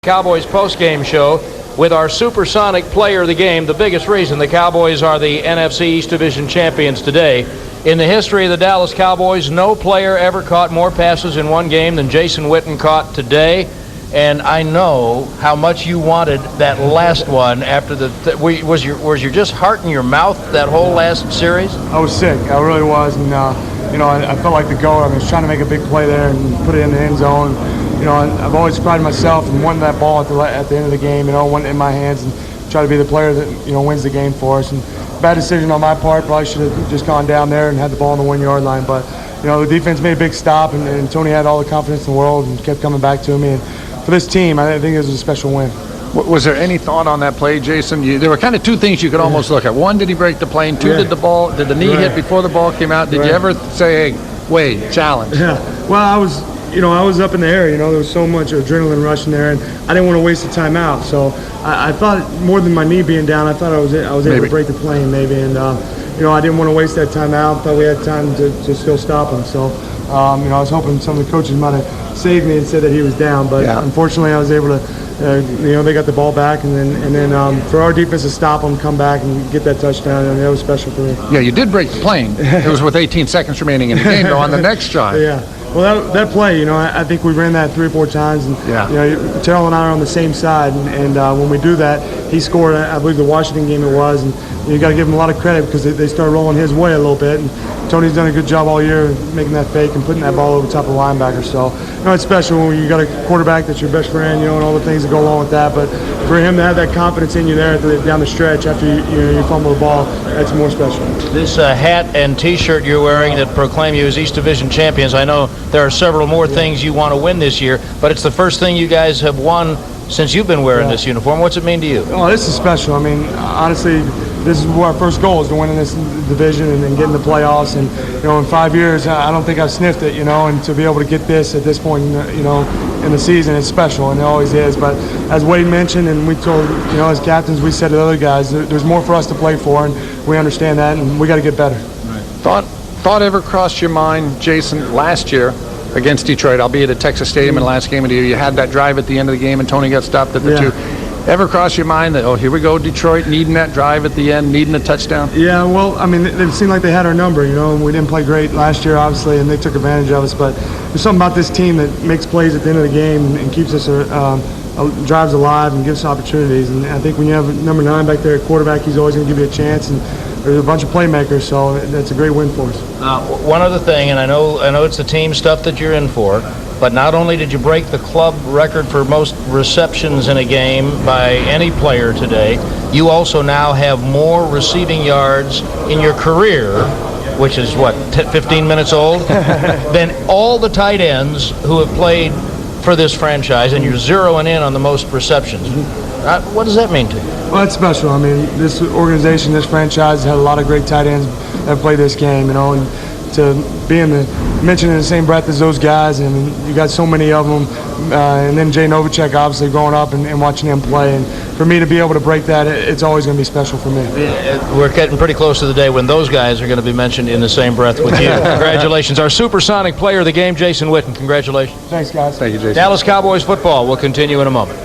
Cowboys post-game show with our supersonic player of the game, the biggest reason the Cowboys are the NFC East Division champions today. In the history of the Dallas Cowboys, no player ever caught more passes in one game than Jason Witten caught today. And I know how much you wanted that last one after was your just heart in your mouth that whole last series? I was sick. I really was. And, I felt like the goal. I was trying to make a big play there and put it in the end zone. I've always prided myself in wanting that ball at the end of the game, wanting it in my hands and try to be the player that, wins the game for us. And bad decision on my part. Probably should have just gone down there and had the ball on the 1 yard line. But, the defense made a big stop, and Tony had all the confidence in the world and kept coming back to me. And for this team, I think it was a special win. Was there any thought on that play, Jason? There were kind of two things you could almost look at. One, did he break the plane? Two, did the knee hit before the ball came out? Did you ever say, hey, Wade, challenge? Yeah. Well, I was up in the air. There was so much adrenaline rushing there, and I didn't want to waste the timeout. So I thought more than my knee being down, I thought I was able to break the plane maybe, and I didn't want to waste that timeout. Thought we had time to still stop him. So I was hoping some of the coaches might have saved me and said that he was down, but unfortunately I was able to. They got the ball back, and then for our defense to stop them, come back and get that touchdown, that was special for me. Yeah, you did break the plane. It was with 18 seconds remaining in the game, though, on the next drive. Yeah. Well, that play, I think we ran that 3 or 4 times, and Terrell and I are on the same side, and when we do that, he scored. I believe the Washington game it was, and you got to give him a lot of credit because they started rolling his way a little bit, and Tony's done a good job all year making that fake and putting that ball over the top of the linebacker. So, it's special when you got a quarterback that's your best friend, and all the things that go along with that. But for him to have that confidence in you there down the stretch after you fumble the ball, that's more special. This hat and T-shirt you're wearing that proclaim you as East Division champions, I know there are several more things you want to win this year, but it's the first thing you guys have won since you've been wearing this uniform. What's it mean to you? Oh, this is special. Honestly, this is our first goal is to win in this division and then get in the playoffs. And in 5 years, I don't think I've sniffed it. And to be able to get this at this point, in the season, it's special, and it always is. But as Wade mentioned, and we told, as captains, we said to the other guys, there's more for us to play for, and we understand that, and we got to get better. Right. Thought ever crossed your mind, Jason, last year against Detroit, albeit at Texas Stadium in the last game of the year, you had that drive at the end of the game, and Tony got stopped at the 2. Ever cross your mind that, here we go, Detroit, needing that drive at the end, needing a touchdown? Yeah, well, it seemed like they had our number, and we didn't play great last year, obviously, and they took advantage of us. But there's something about this team that makes plays at the end of the game and keeps us, drives alive and gives us opportunities. And I think when you have number 9 back there at quarterback, he's always going to give you a chance. And there's a bunch of playmakers, so that's a great win for us. One other thing, and I know it's the team stuff that you're in for, but not only did you break the club record for most receptions in a game by any player today, you also now have more receiving yards in your career, which is 15 minutes old, than all the tight ends who have played for this franchise, and you're zeroing in on the most receptions. What does that mean to you? Well, that's special. This organization, this franchise, had a lot of great tight ends that played this game, and to be mentioned in the same breath as those guys, and you got so many of them, and then Jay Novacek, obviously, growing up and watching him play, and for me to be able to break that, it's always going to be special for me. We're getting pretty close to the day when those guys are going to be mentioned in the same breath with you. Congratulations. Our supersonic player of the game, Jason Witten. Congratulations. Thanks, guys. Thank you, Jason. Dallas Cowboys football will continue in a moment.